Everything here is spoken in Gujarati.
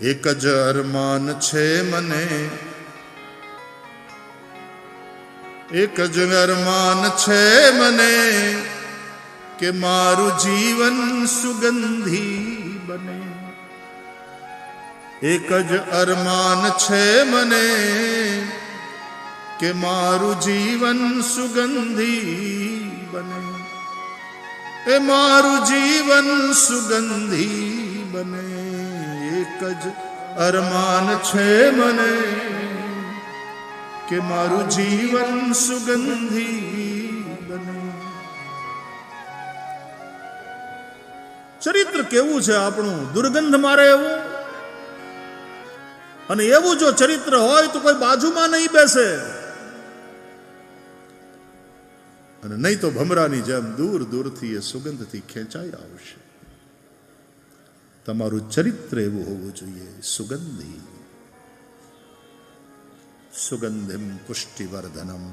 એક જ અરમાન છે મને, એક જ અરમાન છે મને કે મારું જીવન સુગંધી બને. એક જ અરમાન છે મને કે મારું જીવન સુગંધી બને. એ મારું જીવન સુગંધી બને. એક જ અરમાન છે મને કે મારું જીવન સુગંધી બને. ચરિત્ર કેવું છે આપણું, દુર્ગંધ મારે એવું. અને એવું જો ચરિત્ર હોય તો કોઈ બાજુમાં નહીં બેસે, અને નહીં તો ભમરાની જેમ દૂર દૂરથી એ સુગંધથી ખેંચાઈ આવશે. તમારું ચરિત્ર એવું હોવું જોઈએ, સુગંધી. સુગંધિમ પુષ્ટિવર્ધનમ.